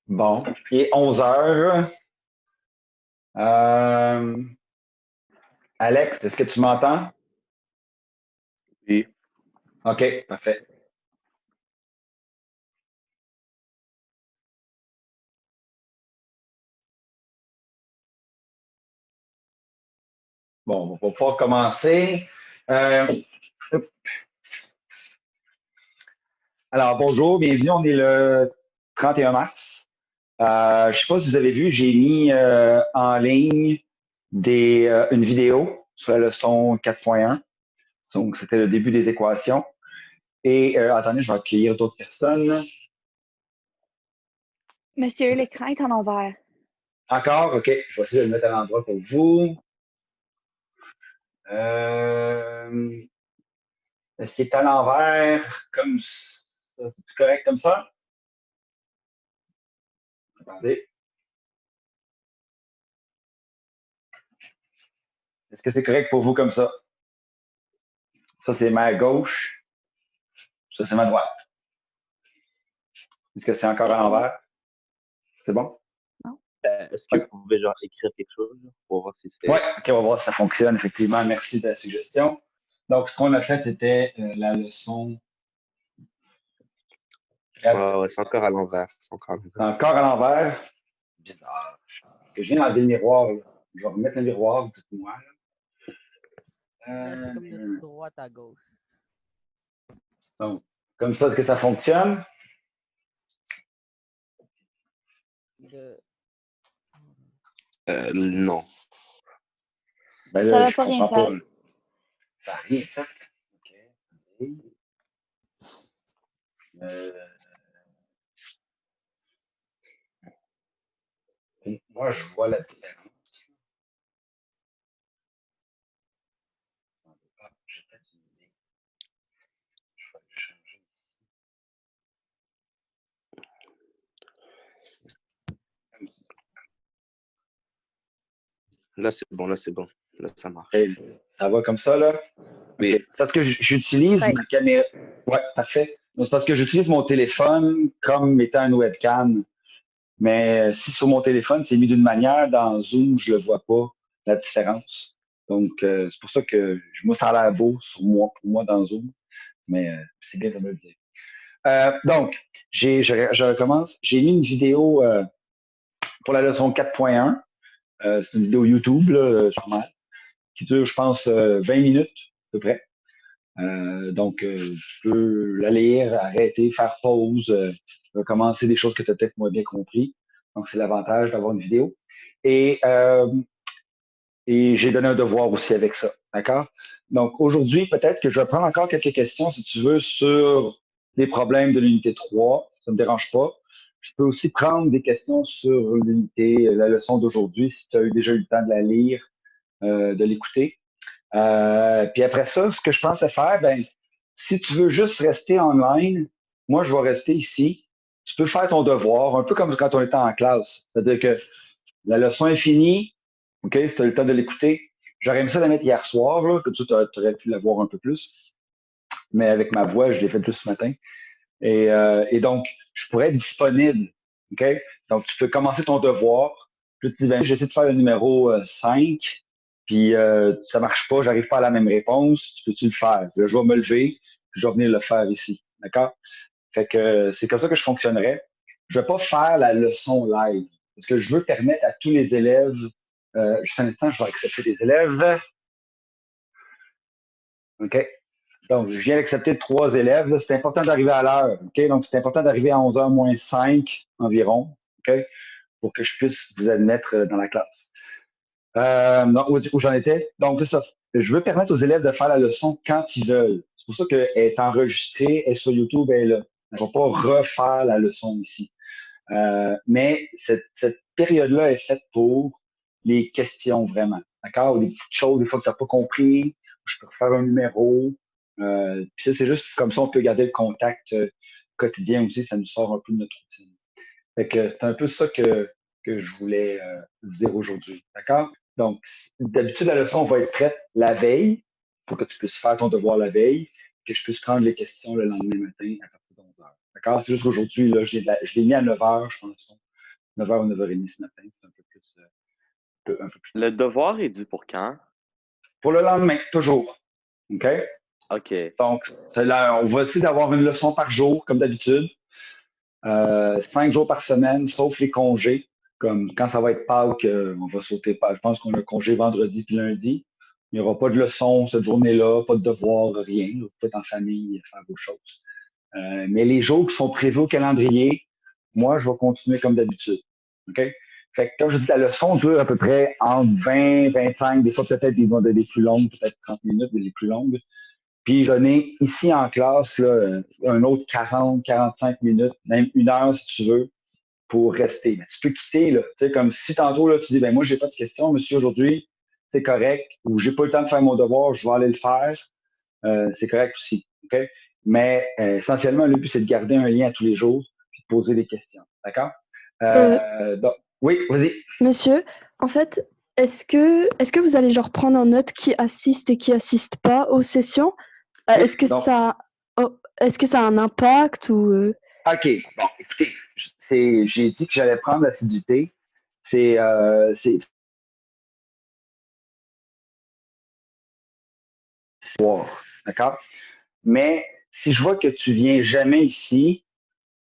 Bon, il est 11 heures. Euh, Alex, est-ce que tu m'entends? Oui. OK, parfait. Bon, on va pouvoir commencer. Euh, alors, bonjour, bienvenue. On est le 31 mars. Je ne sais pas si vous avez vu, j'ai mis en ligne une vidéo sur la leçon 4.1. Donc, c'était le début des équations. Et attendez, je vais accueillir d'autres personnes. Monsieur, l'écran est en envers. Encore? OK, je vais essayer de le mettre à l'endroit pour vous. Euh, Est-ce qu'il est à l'envers comme ça? C'est correct comme ça? Attendez. Est-ce que c'est correct pour vous comme ça? Ça, c'est ma gauche. Ça, c'est ma droite. Est-ce que c'est encore à l'envers? C'est bon? Non? Est-ce que vous pouvez genre écrire quelque chose pour voir si Oui, c'est. OK, on va voir si ça fonctionne, effectivement. Merci de la suggestion. Donc, ce qu'on a fait, c'était la leçon. Ouais, c'est encore à l'envers. C'est encore à l'envers. Encore à l'envers. Bizarre. Je viens d'enlever le miroir. Là. Je vais remettre le miroir, dites-moi. C'est comme de droite à gauche. Donc, comme ça, est-ce que ça fonctionne? De... Non. Ben Ça là, va je pas rien comprends pas. faire. Ça n'a rien fait. OK. Euh, Moi, je vois la différence. Ah, j'ai peut-être une idée. Je vais le changer ici. Là, c'est bon. Là, c'est bon. Là, ça marche. Hey, ça va comme ça, là? Oui. OK. Parce que j'utilise Ouais. ma caméra. Ouais, parfait. Donc, c'est parce que j'utilise mon téléphone comme étant une webcam. Mais si sur mon téléphone, c'est mis d'une manière, dans Zoom, je le vois pas, la différence. Donc, c'est pour ça que moi, ça a l'air beau sur moi, pour moi, dans Zoom. Mais c'est bien de me le dire. Donc, je recommence. J'ai mis une vidéo pour la leçon 4.1. C'est une vidéo YouTube, là, normale, qui dure, je pense, 20 minutes à peu près. Donc, tu peux la lire, arrêter, faire pause, recommencer des choses que tu as peut-être moins bien compris. Donc, c'est l'avantage d'avoir une vidéo. Et, euh, et j'ai donné un devoir aussi avec ça. D'accord? Donc, aujourd'hui, peut-être que je vais prendre encore quelques questions, si tu veux, sur les problèmes de l'unité 3. Ça ne me dérange pas. Je peux aussi prendre des questions sur l'unité, la leçon d'aujourd'hui, si tu as déjà eu le temps de la lire, de l'écouter. Puis après ça, ce que je pense à faire, ben, si tu veux juste rester online, moi, je vais rester ici. Tu peux faire ton devoir, un peu comme quand on était en classe. C'est-à-dire que la leçon est finie, OK, si tu as le temps de l'écouter. J'aurais aimé ça la mettre hier soir, là, comme ça, tu aurais pu la voir un peu plus. Mais avec ma voix, je l'ai fait plus ce matin. Et donc, je pourrais être disponible. OK? Donc, tu peux commencer ton devoir. Puis tu dis, ben, j'essaie de faire le numéro 5, puis ça marche pas, j'arrive pas à la même réponse. Tu peux-tu le faire? Là, je vais me lever, puis je vais venir le faire ici. D'accord? Fait que c'est comme ça que je fonctionnerais. Je vais pas faire la leçon live, parce que je veux permettre à tous les élèves, juste un instant, je vais accepter les élèves. OK? Donc, je viens d'accepter 3 élèves. C'est important d'arriver à l'heure. OK? Donc, c'est important d'arriver à 11h moins 5 environ. OK? Pour que je puisse vous admettre dans la classe. Donc, où j'en étais? Donc, c'est ça. Je veux permettre aux élèves de faire la leçon quand ils veulent. C'est pour ça qu'elle est enregistrée, elle est sur YouTube, elle est là. On ne va pas refaire la leçon ici. Mais cette période-là est faite pour les questions vraiment. D'accord? Ou des petites choses, des fois que tu n'as pas compris, je peux refaire un numéro. Puis ça, c'est juste comme ça, on peut garder le contact quotidien aussi, ça nous sort un peu de notre routine. Fait que c'est un peu ça que je voulais vous dire aujourd'hui. D'accord? Donc, d'habitude, la leçon va être prête la veille pour que tu puisses faire ton devoir la veille, que je puisse prendre les questions le lendemain matin à partir de 11h. D'accord? C'est juste qu'aujourd'hui, là, je l'ai mis à 9h, je pense. 9h ou 9h30 ce matin. C'est un peu plus. Un peu plus. Le devoir est dû pour quand? Pour le lendemain, toujours. OK? OK. Donc, là, on va essayer d'avoir une leçon par jour, comme d'habitude. 5 jours par semaine, sauf les congés. Comme quand ça va être Pâques, on va sauter Pâques. Je pense qu'on a congé vendredi puis lundi. Il n'y aura pas de leçon cette journée-là, pas de devoir, rien. Vous pouvez être en famille, faire vos choses. Mais les jours qui sont prévus au calendrier, moi, je vais continuer comme d'habitude. OK? Fait que, comme je dis, la leçon dure à peu près entre 20, 25, des fois peut-être des plus longues, peut-être 30 minutes, des plus longues. Puis j'en ai ici en classe là, un autre 40, 45 minutes, même 1 heure si tu veux, pour rester. Mais tu peux quitter, là. Tu sais, comme si tantôt là, tu dis ben moi, j'ai pas de questions, monsieur, aujourd'hui, c'est correct, ou j'ai pas le temps de faire mon devoir, je vais aller le faire. C'est correct aussi. OK? Mais essentiellement, le but, c'est de garder un lien à tous les jours puis de poser des questions. D'accord? Donc, oui, vas-y. Monsieur, en fait, est-ce que vous allez genre prendre en note qui assiste et qui assiste pas aux sessions? Oui, Est-ce que donc- est-ce que ça a un impact ou OK. Bon, écoutez, j'ai dit que j'allais prendre l'assiduité. C'est soir. D'accord? Mais si je vois que tu viens jamais ici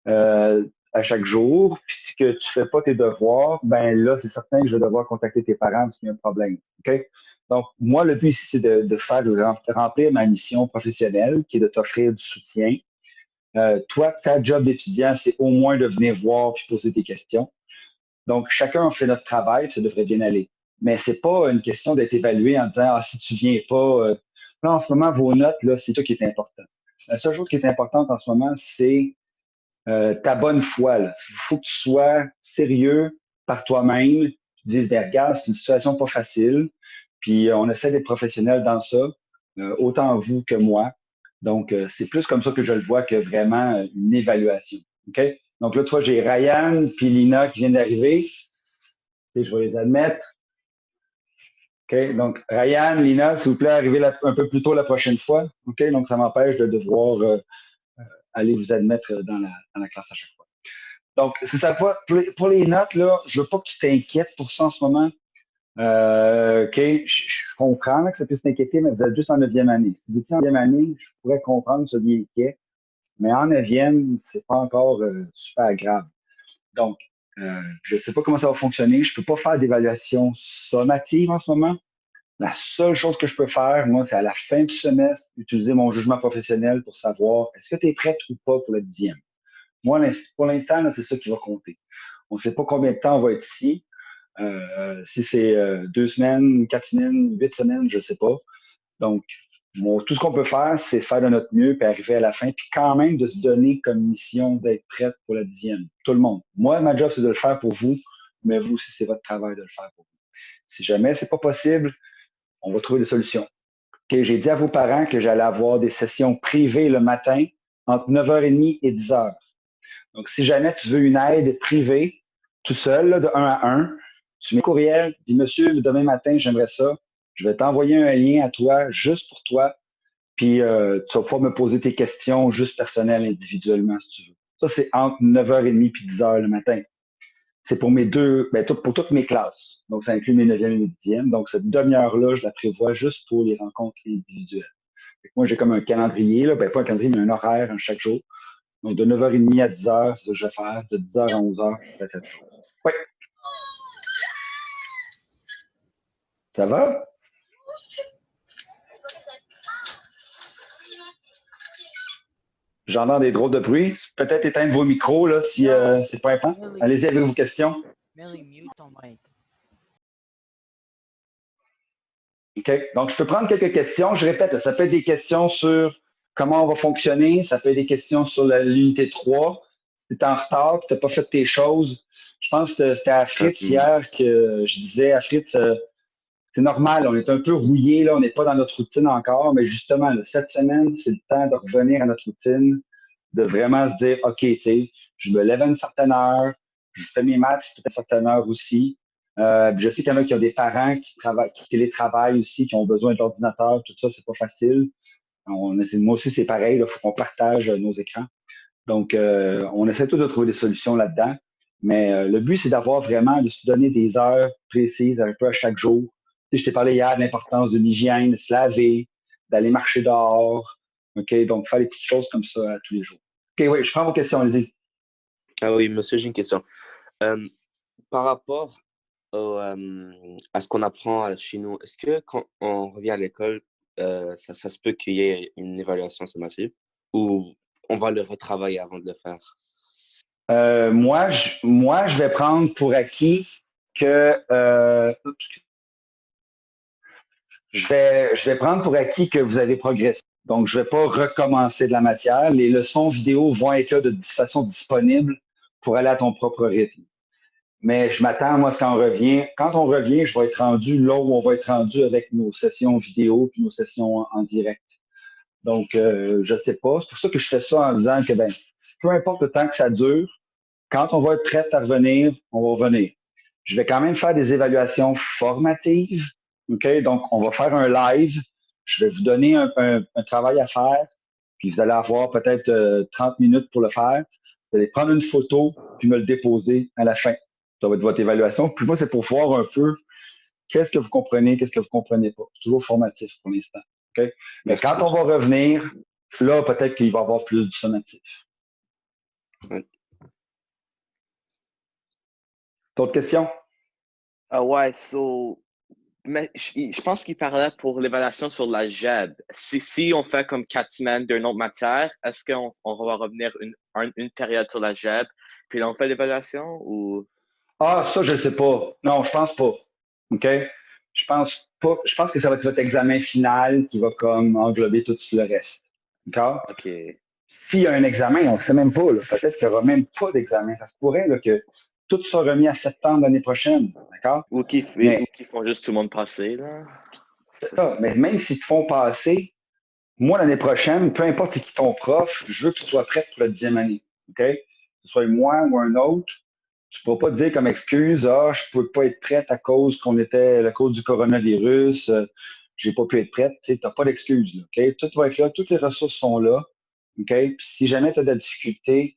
à chaque jour, puis que tu fais pas tes devoirs, ben là, c'est certain que je vais devoir contacter tes parents parce qu'il y a un problème. OK? Donc, moi, le but ici, c'est de remplir ma mission professionnelle, qui est de t'offrir du soutien. Toi, ta job d'étudiant, c'est au moins de venir voir puis poser des questions. Donc, chacun fait notre travail, ça devrait bien aller. Mais c'est pas une question d'être évalué en disant, ah, si tu viens pas, là, en ce moment, vos notes, là, c'est ça qui est important. La seule chose qui est importante en ce moment, c'est ta bonne foi. Il faut que tu sois sérieux par toi-même. Tu dises, ben, regarde, c'est une situation pas facile. Puis on essaie d'être professionnel dans ça, autant vous que moi. Donc, c'est plus comme ça que je le vois que vraiment une évaluation. OK? Donc là, tu vois, j'ai Ryan puis Lina qui viennent d'arriver. Et je vais les admettre. OK? Donc, Ryan, Lina, s'il vous plaît, arrivez un peu plus tôt la prochaine fois. OK? Donc, ça m'empêche de devoir aller vous admettre dans la classe à chaque fois. Donc, c'est ça. Pour les notes, là, je veux pas que tu t'inquiètes pour ça en ce moment. OK, je comprends là, que ça puisse t'inquiéter, mais vous êtes juste en 9e année. Si vous étiez en 9e année, je pourrais comprendre que vous soyez inquiet, mais en 9e, c'est pas encore super grave. Donc, je sais pas comment ça va fonctionner. Je peux pas faire d'évaluation sommative en ce moment. La seule chose que je peux faire, moi, c'est à la fin du semestre, utiliser mon jugement professionnel pour savoir est-ce que tu es prête ou pas pour le 10e. Moi, pour l'instant, là, c'est ça qui va compter. On ne sait pas combien de temps on va être ici. Si c'est 2 semaines, 4 semaines, 8 semaines, je ne sais pas. Donc, tout ce qu'on peut faire, c'est faire de notre mieux, puis arriver à la fin, puis quand même de se donner comme mission d'être prête pour la 10e. Tout le monde. Moi, ma job, c'est de le faire pour vous, mais vous, si c'est votre travail de le faire pour vous. Si jamais c'est pas possible, on va trouver des solutions. Okay, j'ai dit à vos parents que j'allais avoir des sessions privées le matin entre 9h30 et 10h. Donc, si jamais tu veux une aide privée, tout seul, là, de 1 à 1, tu mets un courriel, dis, monsieur, demain matin, j'aimerais ça. Je vais t'envoyer un lien à toi, juste pour toi. Puis, tu vas pouvoir me poser tes questions juste personnelles, individuellement, si tu veux. Ça, c'est entre 9h30 et 10h le matin. C'est pour pour toutes mes classes. Donc, ça inclut mes 9e et mes 10e. Donc, cette demi-heure-là, je la prévois juste pour les rencontres individuelles. Moi, j'ai comme un calendrier, là, pas un calendrier, mais un horaire chaque jour. Donc, de 9h30 à 10h, c'est ça que je vais faire. De 10h à 11h, je fais cette chose. Oui. Ça va? J'entends des drôles de bruit. Peut-être éteindre vos micros, là, si c'est pas important. Allez-y avec vos questions. Millie, mute ton mic. OK. Donc, je peux prendre quelques questions. Je répète, ça peut être des questions sur comment on va fonctionner. Ça peut être des questions sur l'unité 3. Si tu es en retard, tu n'as pas fait tes choses. Je pense que c'était à Fritz hier que je disais à Fritz, c'est normal, on est un peu rouillé, là, on n'est pas dans notre routine encore, mais justement, là, cette semaine, c'est le temps de revenir à notre routine, de vraiment se dire, OK, tu sais, je me lève à une certaine heure, je fais mes matchs à une certaine heure aussi. Je sais qu'il y en a qui ont des parents qui travaillent, qui télétravaillent aussi, qui ont besoin d'ordinateur, tout ça, c'est pas facile. Moi aussi, c'est pareil, il faut qu'on partage nos écrans. Donc, on essaie tous de trouver des solutions là-dedans. Mais le but, c'est d'avoir vraiment, de se donner des heures précises un peu à chaque jour. Tu sais, je t'ai parlé hier de l'importance de l'hygiène, de se laver, d'aller marcher dehors. OK? Donc, faire des petites choses comme ça tous les jours. OK, oui, je prends vos questions, allez-y. Ah oui, monsieur, j'ai une question. Par rapport à ce qu'on apprend chez nous, est-ce que quand on revient à l'école, ça se peut qu'il y ait une évaluation sommative ou on va le retravailler avant de le faire? Moi, je vais prendre pour acquis que je vais prendre pour acquis que vous avez progressé. Donc, je ne vais pas recommencer de la matière. Les leçons vidéo vont être là de façon disponible pour aller à ton propre rythme. Mais je m'attends, moi, quand on revient, je vais être rendu là où on va être rendu avec nos sessions vidéo puis nos sessions en direct. Donc, je ne sais pas. C'est pour ça que je fais ça en disant que, ben, peu importe le temps que ça dure, quand on va être prêt à revenir, on va revenir. Je vais quand même faire des évaluations formatives. OK? Donc, on va faire un live. Je vais vous donner un travail à faire. Puis, vous allez avoir peut-être 30 minutes pour le faire. Vous allez prendre une photo puis me le déposer à la fin. Ça va être votre évaluation. Puis moi, c'est pour voir un peu qu'est-ce que vous comprenez, qu'est-ce que vous comprenez pas. Toujours formatif pour l'instant. OK? Mais Merci. quand on va revenir, là, peut-être qu'il va y avoir plus du sommatif. Ouais. D'autres questions? Ouais, mais je pense qu'il parlait pour l'évaluation sur la GEB. Si on fait comme 4 semaines d'une autre matière, est-ce qu'on va revenir une période sur la GEB, puis là, on fait l'évaluation ou? Ah, ça, je ne sais pas. Non, je pense pas. OK? Je pense pas. Je pense que ça va être votre examen final qui va comme englober tout le reste. D'accord? OK. S'il y a un examen, on ne sait même pas. Peut-être qu'il n'y aura même pas d'examen. Ça se pourrait là, que tout soit remis à septembre l'année prochaine. D'accord? Ou qui font juste tout le monde passer, là. C'est ça. Mais même s'ils te font passer, moi, l'année prochaine, peu importe c'est qui ton prof, je veux que tu sois prêt pour la 10e année. OK? Que ce soit moi ou un autre, tu ne pourras pas te dire comme excuse, je ne peux pas être prête à cause qu'on était à cause du coronavirus, j'ai pas pu être prête. Tu n'as pas d'excuse. OK? Tout va être là, toutes les ressources sont là. OK? Puis si jamais tu as de la difficulté,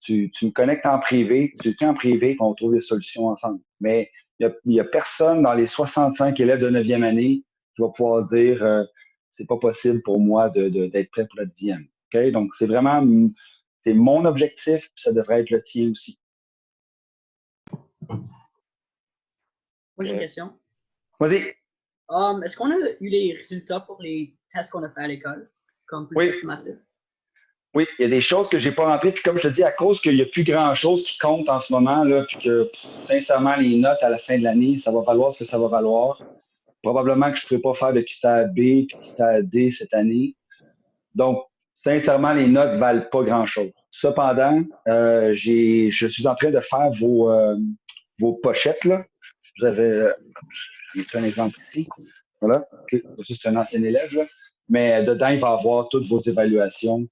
tu me connectes en privé, tu écris en privé, qu'on trouve des solutions ensemble. Mais il y a personne dans les 65 élèves de 9e année qui va pouvoir dire c'est pas possible pour moi d'être prêt pour la 10e. OK? Donc, c'est mon objectif, puis ça devrait être le tien aussi. Moi, j'ai une question. Vas-y. Est-ce qu'on a eu les résultats pour les tests qu'on a fait à l'école, comme plus Oui. estimatif? Oui, il y a des choses que j'ai pas rentrées, puis comme je te dis, à cause qu'il n'y a plus grand-chose qui compte en ce moment, là, puis que sincèrement, les notes à la fin de l'année, ça va valoir ce que ça va valoir. Probablement que je ne pourrai pas faire de critère B puis critère D cette année. Donc, sincèrement, les notes ne valent pas grand-chose. Cependant, je suis en train de faire vos pochettes, là. Vous avez un exemple ici. Voilà. Okay. Ça, c'est un ancien élève, là. Mais dedans, il va avoir toutes vos évaluations.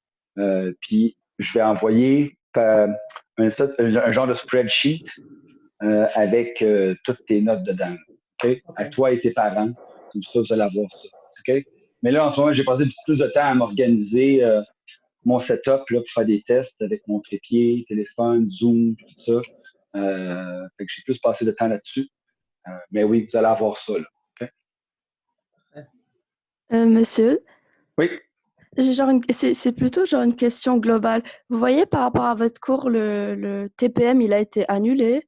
Puis, je vais envoyer un genre de spreadsheet avec toutes tes notes dedans. Okay? À toi et tes parents. Comme ça, vous allez avoir ça. Okay? Mais là, en ce moment, j'ai passé plus de temps à m'organiser mon setup là, pour faire des tests avec mon trépied, téléphone, Zoom, tout ça. Fait que j'ai plus passé de temps là-dessus. Mais oui, vous allez avoir ça. Là. Okay? Monsieur, Oui. j'ai c'est plutôt genre une question globale. Vous voyez, par rapport à votre cours, le TPM, il a été annulé.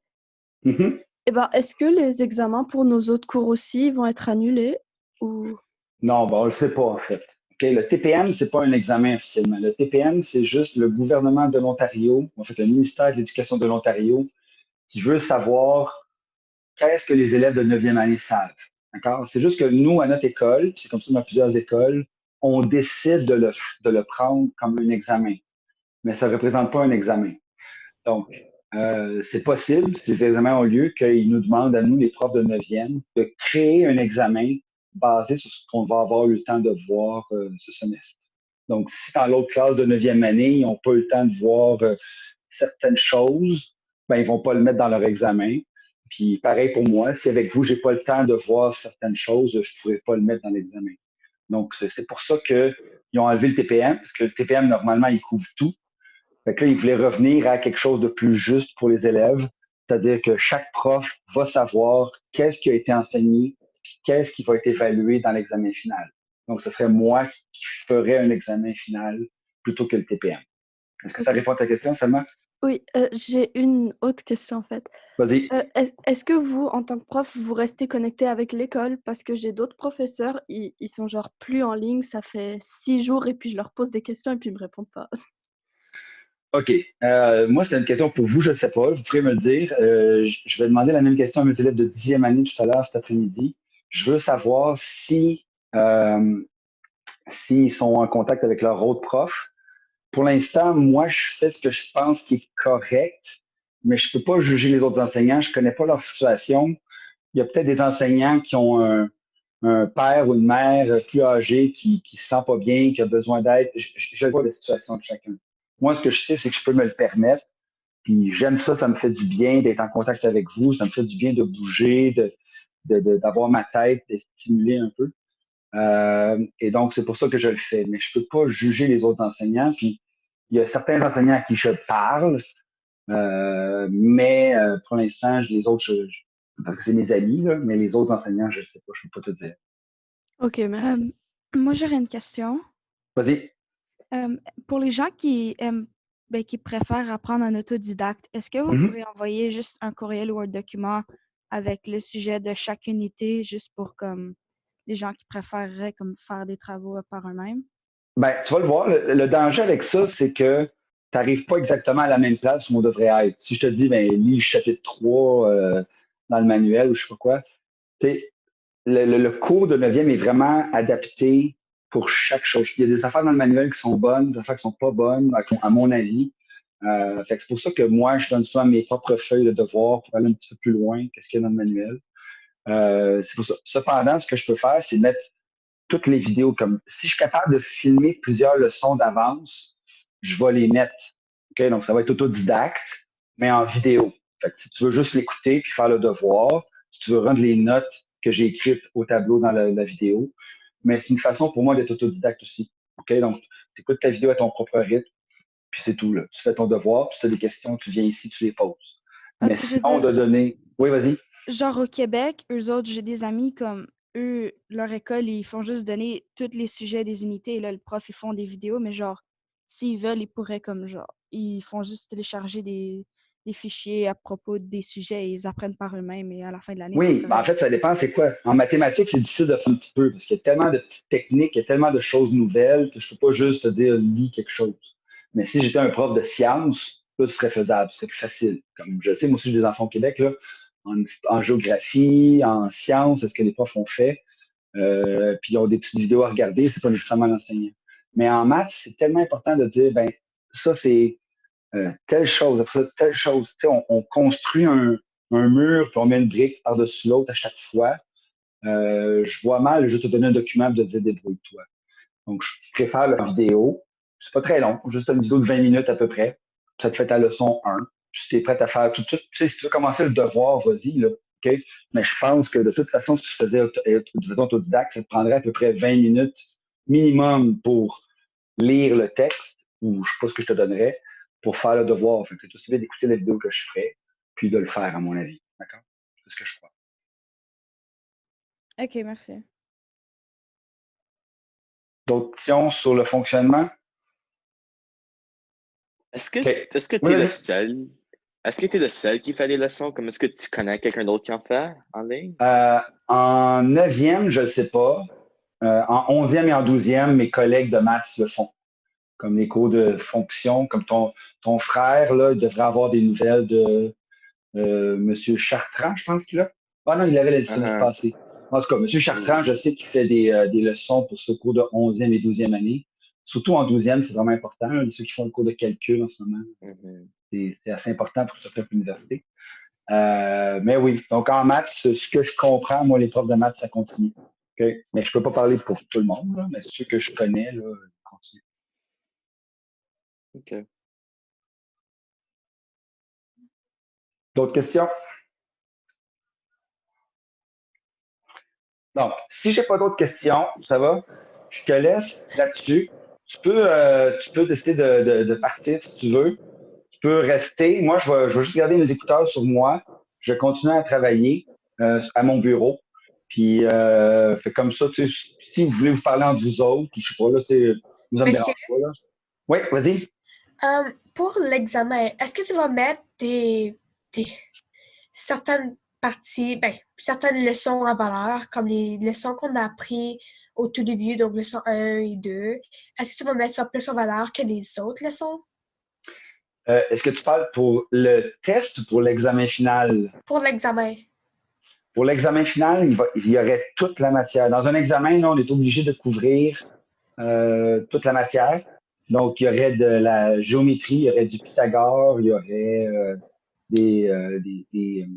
Mm-hmm. Eh ben, est-ce que les examens pour nos autres cours aussi vont être annulés ou... Non, on ne le sait pas en fait. Okay? Le TPM, ce n'est pas un examen officiellement. Le TPM, c'est juste le gouvernement de l'Ontario, en fait le ministère de l'Éducation de l'Ontario, qui veut savoir qu'est-ce que les élèves de 9e année savent. D'accord? C'est juste que nous, à notre école, c'est comme ça dans plusieurs écoles, on décide de le prendre comme un examen. Mais ça ne représente pas un examen. Donc, c'est possible, si les examens ont lieu, qu'ils nous demandent à nous, les profs de 9e, de créer un examen basé sur ce qu'on va avoir eu le temps de voir ce semestre. Donc, si dans l'autre classe de 9e année, ils n'ont pas eu le temps de voir certaines choses, ben, ils ne vont pas le mettre dans leur examen. Puis, pareil pour moi, si avec vous, je n'ai pas le temps de voir certaines choses, je ne pourrais pas le mettre dans l'examen. Donc, c'est pour ça qu'ils ont enlevé le TPM, parce que le TPM, normalement, il couvre tout. Fait que là, ils voulaient revenir à quelque chose de plus juste pour les élèves. C'est-à-dire que chaque prof va savoir qu'est-ce qui a été enseigné, puis qu'est-ce qui va être évalué dans l'examen final. Donc, ce serait moi qui ferais un examen final plutôt que le TPM. Est-ce que ça Ok. répond à ta question, Salma? Oui, j'ai une autre question en fait. Vas-y. Est-ce que vous, en tant que prof, vous restez connecté avec l'école? Parce que j'ai d'autres professeurs, ils sont genre plus en ligne, ça fait 6 jours et puis je leur pose des questions et puis ils me répondent pas. OK. Moi, c'est une question pour vous, je ne sais pas. Vous pourrez me le dire. Je vais demander la même question à mes élèves de 10e année tout à l'heure cet après-midi. Je veux savoir si s'ils sont en contact avec leur autre prof. Pour l'instant, moi, je fais ce que je pense qui est correct, mais je ne peux pas juger les autres enseignants. Je ne connais pas leur situation. Il y a peut-être des enseignants qui ont un père ou une mère plus âgé qui ne se sent pas bien, qui a besoin d'aide. Je vois la situation de chacun. Moi, ce que je sais, c'est que je peux me le permettre. Puis j'aime ça, ça me fait du bien d'être en contact avec vous, ça me fait du bien de bouger, d'avoir ma tête, de stimuler un peu. Et donc, c'est pour ça que je le fais. Mais je peux pas juger les autres enseignants. Puis il y a certains enseignants à qui je parle, mais pour l'instant, les autres, parce que c'est mes amis, là, mais les autres enseignants, je sais pas, je peux pas te dire. Ok, merci. Moi, j'aurais une question. Vas-y. Euh, pour les gens qui aiment, qui préfèrent apprendre en autodidacte, est-ce que vous Mhm. pourriez envoyer juste un courriel ou un document avec le sujet de chaque unité, juste pour comme les gens qui préféreraient comme faire des travaux par eux-mêmes? Ben, tu vas le voir, le danger avec ça, c'est que tu n'arrives pas exactement à la même place où on devrait être. Si je te dis, ben, lis le chapitre 3 dans le manuel ou je sais pas quoi, tu sais, le cours de 9e est vraiment adapté pour chaque chose. Il y a des affaires dans le manuel qui sont bonnes, des affaires qui sont pas bonnes, à mon avis. Fait que c'est pour ça que moi, je donne souvent mes propres feuilles de devoir pour aller un petit peu plus loin qu'est-ce qu'il y a dans le manuel. C'est pour ça. Cependant, ce que je peux faire, c'est mettre toutes les vidéos comme si je suis capable de filmer plusieurs leçons d'avance, je vais les mettre. OK? Donc, ça va être autodidacte, mais en vidéo. Fait que si tu veux juste l'écouter puis faire le devoir, si tu veux rendre les notes que j'ai écrites au tableau dans la vidéo, mais c'est une façon pour moi d'être autodidacte aussi. OK? Donc, tu écoutes ta vidéo à ton propre rythme, puis c'est tout. Là. Tu fais ton devoir, puis si tu as des questions, tu viens ici, tu les poses. Mais Ce que je veux sinon, de dire, donner. Oui, vas-y. genre au Québec, eux autres, j'ai des amis comme eux, leur école, ils font juste donner tous les sujets des unités et là, le prof, ils font des vidéos, mais genre, s'ils veulent, ils pourraient comme genre, ils font juste télécharger des fichiers à propos des sujets et ils apprennent par eux-mêmes et à la fin de l'année, ils sont Oui, ben en corrects. fait, ça dépend, c'est quoi. En mathématiques, c'est difficile de faire un petit peu parce qu'il y a tellement de petites techniques, il y a tellement de choses nouvelles que je peux pas juste te dire lis quelque chose. Mais si j'étais un prof de sciences, là, ce serait faisable, ce serait plus facile. Comme je sais, moi aussi, j'ai des enfants au Québec, là, en géographie, en sciences, c'est ce que les profs ont fait. Puis ils ont des petites vidéos à regarder, c'est pas nécessairement l'enseignant. Mais en maths, c'est tellement important de dire, ben, ça, c'est telle chose, après ça, telle chose. Tu sais, on construit un mur, puis on met une brique par-dessus l'autre à chaque fois. Je vois mal juste te donner un document et te dire débrouille-toi. Donc, je préfère la vidéo. C'est pas très long, juste une vidéo de 20 minutes à peu près. Ça te fait ta leçon 1. Puis si tu es prêt à faire tout de suite, tu sais, si tu veux commencer le devoir, vas-y, là. OK? Mais je pense que de toute façon, si tu faisais de façon autodidacte, ça te prendrait à peu près 20 minutes minimum pour lire le texte, ou je sais pas ce que je te donnerais, pour faire le devoir. Fait que c'est aussi bien d'écouter la vidéo que je ferais, puis de le faire, à mon avis. D'accord? C'est ce que je crois. Ok, merci. D'autres questions sur le fonctionnement? Est-ce que OK. est-ce que tu Oui, es le vas-y. seul? Est-ce que tu es le seul qui fait des leçons? Comme est-ce que tu connais quelqu'un d'autre qui en fait en ligne? En 9e, je ne le sais pas. En 11e et en 12e, mes collègues de maths le font. Comme les cours de fonction, comme ton frère, là, il devrait avoir des nouvelles de M. Chartrand, je pense qu'il a. Ah non, il avait le semestre Uh-huh. passé. En tout cas, M. Chartrand, Mm. je sais qu'il fait des leçons pour ce cours de 11e et 12e année. Surtout en 12e, c'est vraiment important. Là, ceux qui font le cours de calcul en ce moment, Mhm. c'est assez important pour que ça fasse l'université. Mais oui, donc en maths, ce que je comprends, moi, les profs de maths, ça continue. Okay? Mais je peux pas parler pour tout le monde, là, mais ceux que je connais, là, ils continuent. OK. D'autres questions? Donc, si j'ai pas d'autres questions, ça va? Je te laisse là-dessus. Tu peux décider de partir si tu veux. peux rester. Moi, je vais juste garder mes écouteurs sur moi. Je vais continuer à travailler à mon bureau. Puis, fait comme ça, tu sais, si vous voulez vous parler entre vous autres, je sais pas, là, tu sais, ça me Monsieur, dérange pas, là. Oui, vas-y. pour l'examen, est-ce que tu vas mettre des certaines parties, ben, certaines leçons en valeur, comme les leçons qu'on a appris au tout début, donc leçons 1 et 2? Est-ce que tu vas mettre ça plus en valeur que les autres leçons? Est-ce que tu parles pour le test ou pour l'examen final? Pour l'examen. Pour l'examen final, il y aurait toute la matière. Dans un examen, là, on est obligé de couvrir toute la matière. Donc, il y aurait de la géométrie, il y aurait du Pythagore, il y aurait des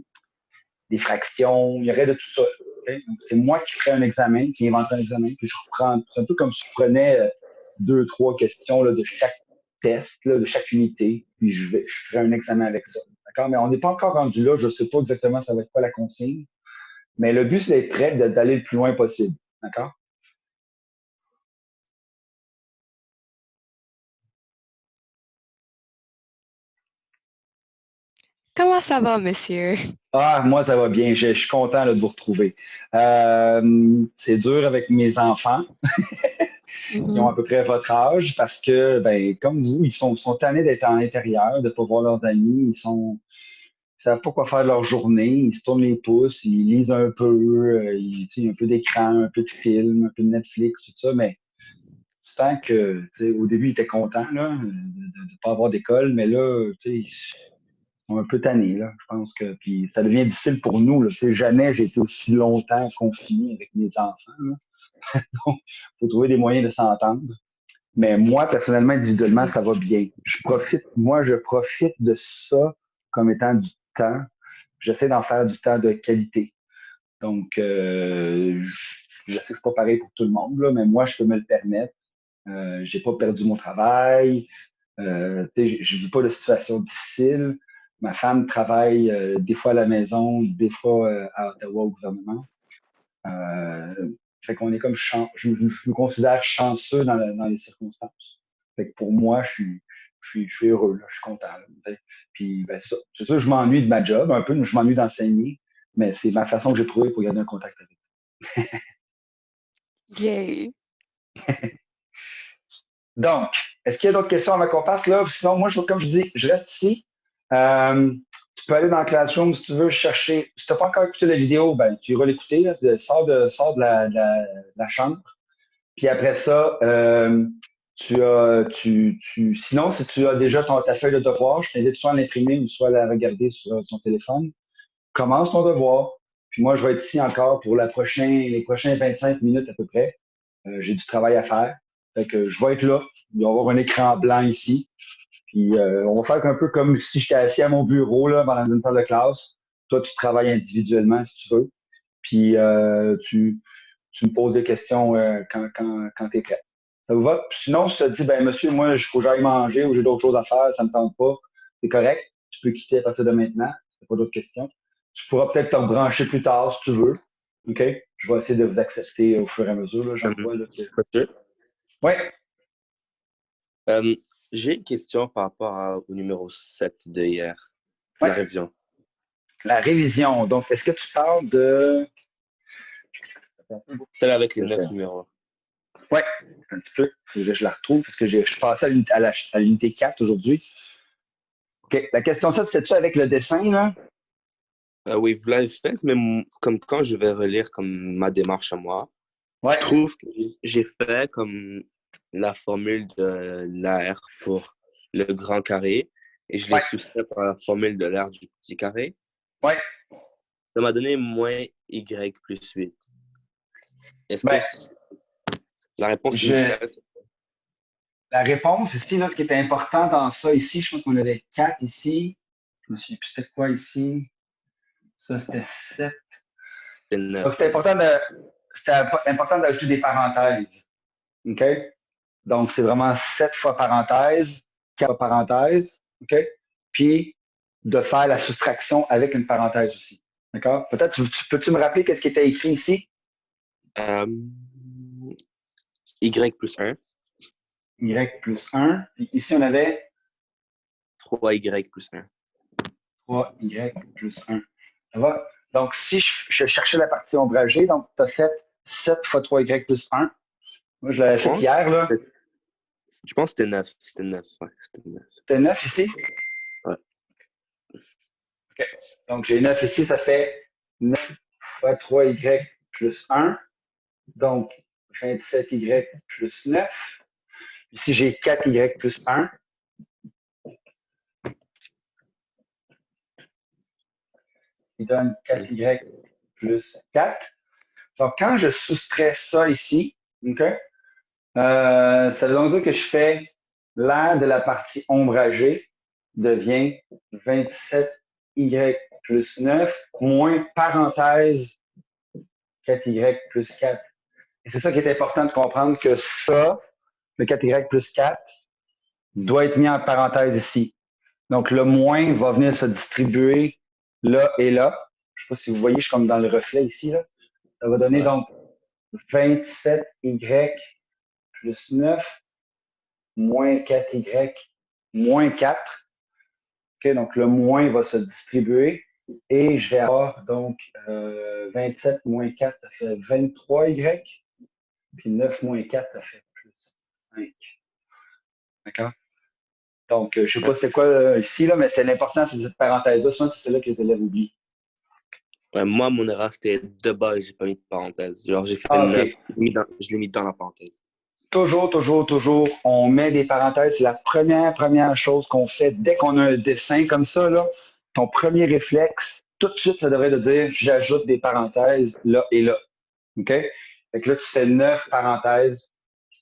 fractions, il y aurait de tout ça. Okay? Donc, c'est moi qui ferais un examen, qui inventerais un examen, puis je reprends. C'est un peu comme si je prenais deux, trois questions là, de chaque test, là, de chaque unité, puis je ferais un examen avec ça. D'accord? Mais on n'est pas encore rendu là, je ne sais pas exactement ça va être quoi la consigne. Mais le but, c'est d'être prêt, d'aller le plus loin possible. D'accord? Comment ça va, monsieur? Ah, moi, ça va bien. Je suis content là, de vous retrouver. C'est dur avec mes enfants qui ont à peu près votre âge parce que, ben, comme vous, ils sont tannés d'être en intérieur, de ne pas voir leurs amis. Ils savent pas quoi faire de leur journée. Ils se tournent les pouces, ils lisent un peu, tu sais, un peu d'écran, un peu de film, un peu de Netflix, tout ça. Mais tant que, tu sais, au début, ils étaient contents là, de ne pas avoir d'école, mais là, tu sais, sont un peu tannés, là. Je pense que puis ça devient difficile pour nous. Là. Tu sais, jamais j'ai été aussi longtemps confiné avec mes enfants. Là. Donc, il faut trouver des moyens de s'entendre. Mais moi, personnellement, individuellement, ça va bien. Je profite de ça comme étant du temps. J'essaie d'en faire du temps de qualité. Donc, je sais que c'est pas pareil pour tout le monde, là, mais moi, je peux me le permettre. J'ai pas perdu mon travail. Je vis pas de situation difficile. Ma femme travaille des fois à la maison, des fois à Ottawa au gouvernement. Euh, Fait qu'on est comme je me considère chanceux dans les circonstances. Fait que pour moi, je suis heureux, là, je suis content. Là, puis ben, ça, c'est sûr, je m'ennuie de ma job un peu, je m'ennuie d'enseigner, mais c'est ma façon que j'ai trouvée pour garder un contact avec. Yay! Donc, est-ce qu'il y a d'autres questions avant qu'on parte là? Sinon, moi, comme je dis, je reste ici. Tu peux aller dans Classroom si tu veux chercher. Si tu n'as pas encore écouté la vidéo, ben, tu iras l'écouter. Sors de la chambre. Puis après ça, sinon, si tu as déjà ta feuille de devoir, je t'invite soit à l'imprimer ou soit à la regarder sur ton téléphone. Commence ton devoir. Puis moi, je vais être ici encore pour les prochains 25 minutes à peu près. J'ai du travail à faire. Fait que je vais être là. Il va y avoir un écran blanc ici. Puis on va faire un peu comme si j'étais assis à mon bureau là, dans une salle de classe. Toi, tu travailles individuellement si tu veux. Puis tu me poses des questions quand tu es prêt. Ça vous va? Puis sinon, si tu te dis, ben monsieur, moi, il faut que j'aille manger ou j'ai d'autres choses à faire, ça ne me tente pas, c'est correct. Tu peux quitter à partir de maintenant. Si pas d'autres questions. Tu pourras peut-être te rebrancher plus tard si tu veux. OK? Je vais essayer de vous accepter au fur et à mesure. Là. J'en vois là, que... Monsieur, Ouais. j'ai une question par rapport au numéro 7 de hier, Ouais. la révision. La révision. Donc, est-ce que tu parles de... Celle avec les 9 numéros. Oui, un petit peu. Je la retrouve parce que je suis passé à l'unité 4 aujourd'hui. OK. La question 7, c'est-tu avec le dessin, là? Oui, vous l'avez fait, mais comme quand je vais relire comme ma démarche à moi, Ouais. je trouve que j'ai fait comme la formule de l'air pour le grand carré et je l'ai soustrait par la formule de l'air du petit carré. Ouais. Ça m'a donné moins Y plus 8. Est-ce que la réponse est La réponse ici, là, ce qui était important dans ça ici, je pense qu'on avait 4 ici. Je me souviens plus c'était quoi ici. Ça, c'était 7. Donc, c'était important d'ajouter des parenthèses. OK? Donc, c'est vraiment 7 fois parenthèse, 4 fois parenthèse. OK? Puis, de faire la soustraction avec une parenthèse aussi. D'accord? Peut-être, peux-tu me rappeler qu'est-ce qui était écrit ici? Y plus 1. Y plus 1. Ici, on avait 3y plus 1. 3y plus 1. Ça va? Donc, si je cherchais la partie ombragée, donc tu as fait 7 fois 3y plus 1. Moi, je l'avais fait hier, là. Je pense que c'était 9. C'était 9, ouais. C'était 9. C'était 9 ici? Ouais. OK. Donc, j'ai 9 ici, ça fait 9 fois 3y plus 1. Donc, 27y plus 9. Ici, j'ai 4y plus 1. Il donne 4y plus 4. Donc, quand je soustrais ça ici, OK, ça veut donc dire que je fais l'aire de la partie ombragée devient 27y plus 9 moins parenthèse 4y plus 4. Et c'est ça qui est important de comprendre que ça, le 4y plus 4, doit être mis en parenthèse ici. Donc, le moins va venir se distribuer là et là. Je ne sais pas si vous voyez, je suis comme dans le reflet ici. Là. Ça va donner donc 27y plus 9 moins 4y moins 4. Okay, donc, le moins va se distribuer. Et je vais avoir donc 27 moins 4, ça fait 23y. Puis 9 moins 4, ça fait plus 5. D'accord? Donc, je ne sais pas c'était quoi ici, là, mais c'est l'important, c'est cette parenthèse-là. Souvent, c'est celle-là que les élèves oublient. Ouais, moi, mon erreur, c'était de base, j'ai pas mis de parenthèse. Genre, j'ai fait Ah, 9, OK. je l'ai mis dans la parenthèse. Toujours, on met des parenthèses. C'est la première chose qu'on fait dès qu'on a un dessin comme ça, là. Ton premier réflexe, tout de suite, ça devrait te dire j'ajoute des parenthèses là et là. OK? Fait que là, tu fais 9 parenthèses,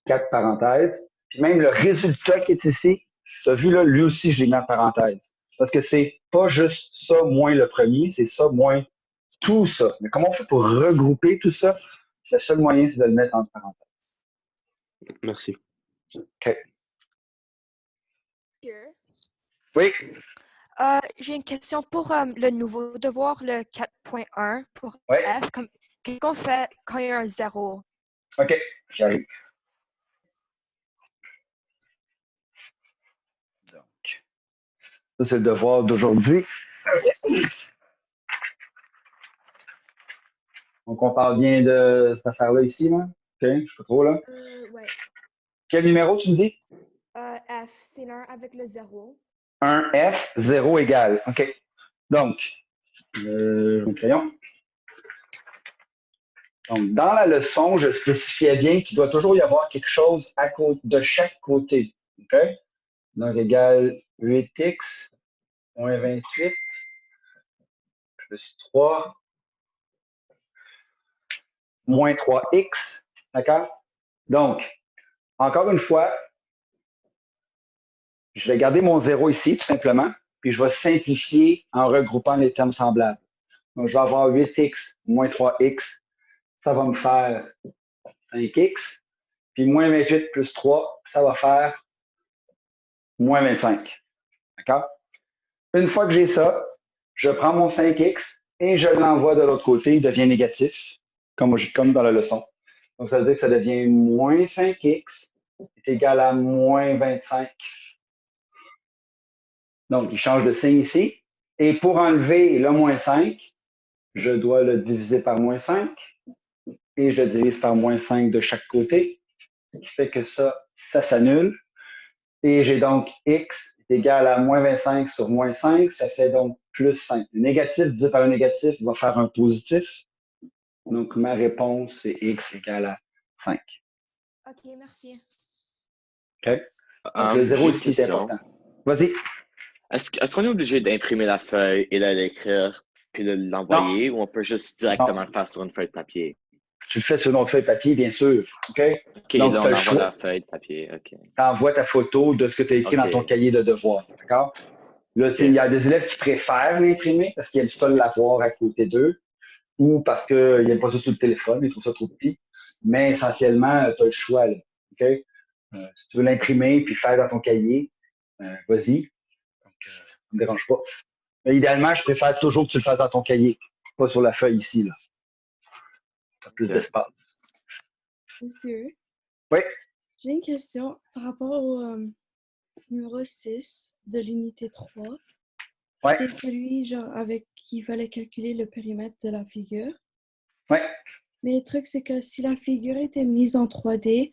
4 parenthèses. Puis même le résultat qui est ici, tu as vu là, lui aussi, je l'ai mis en parenthèse. Parce que c'est pas juste ça moins le premier, c'est ça moins tout ça. Mais comment on fait pour regrouper tout ça? Le seul moyen, c'est de le mettre entre parenthèses. Merci. OK. Monsieur, Oui. j'ai une question pour le nouveau devoir, le 4.1 pour Oui. F. Qu'est-ce qu'on fait quand il y a un 0? OK, j'arrive. Donc, ça, c'est le devoir d'aujourd'hui. Donc, on parle bien de cette affaire-là ici, là. OK, je ne sais pas trop, là. Ouais. Quel numéro tu me dis? F, c'est l'un avec le 0. 1F, 0 égale. OK. Donc, mon crayon. Donc, dans la leçon, je spécifiais bien qu'il doit toujours y avoir quelque chose de chaque côté. OK? Donc, égale 8x moins 28 plus 3 moins 3x. D'accord? Donc, encore une fois, je vais garder mon 0 ici, tout simplement, puis je vais simplifier en regroupant les termes semblables. Donc, je vais avoir 8x moins 3x, ça va me faire 5x, puis moins 28 plus 3, ça va faire moins 25. D'accord? Une fois que j'ai ça, je prends mon 5x et je l'envoie de l'autre côté, il devient négatif, comme dans la leçon. Donc, ça veut dire que ça devient moins 5x est égal à moins 25. Donc, il change de signe ici. Et pour enlever le moins 5, je dois le diviser par moins 5 et je le divise par moins 5 de chaque côté, ce qui fait que ça s'annule. Et j'ai donc x est égal à moins 25 sur moins 5, ça fait donc plus 5. Le négatif divisé par un négatif va faire un positif. Donc, ma réponse, c'est x égale à 5. OK, merci. OK? Donc, le J'ai 0 une ici, c'est question. important. Vas-y. Est-ce qu'on est obligé d'imprimer la feuille et de l'écrire puis de l'envoyer ou on peut juste directement le faire sur une feuille de papier? Tu le fais sur une autre feuille de papier, bien sûr. OK? OK, Donc, là, tu as on le envoie choix. la feuille de papier. OK. Tu envoies ta photo de ce que tu as écrit dans ton OK. cahier de devoir. D'accord? Là, OK. il y a des élèves qui préfèrent l'imprimer parce qu'ils aiment ça l'avoir à côté d'eux ou parce qu'ils n'aiment pas ça sur le téléphone, ils trouvent ça trop petit. Mais essentiellement, tu as le choix. Là. OK? Si tu veux l'imprimer puis faire dans ton cahier, vas-y. Donc, ça ne me dérange pas. Mais idéalement, je préfère toujours que tu le fasses dans ton cahier, pas sur la feuille ici. Là. Tu as plus OK. d'espace. Monsieur, Oui. j'ai une question par rapport au numéro 6 de l'unité 3. Ouais, C'est celui, genre, avec qui il fallait calculer le périmètre de la figure. ouais. Mais le truc, c'est que si la figure était mise en 3D,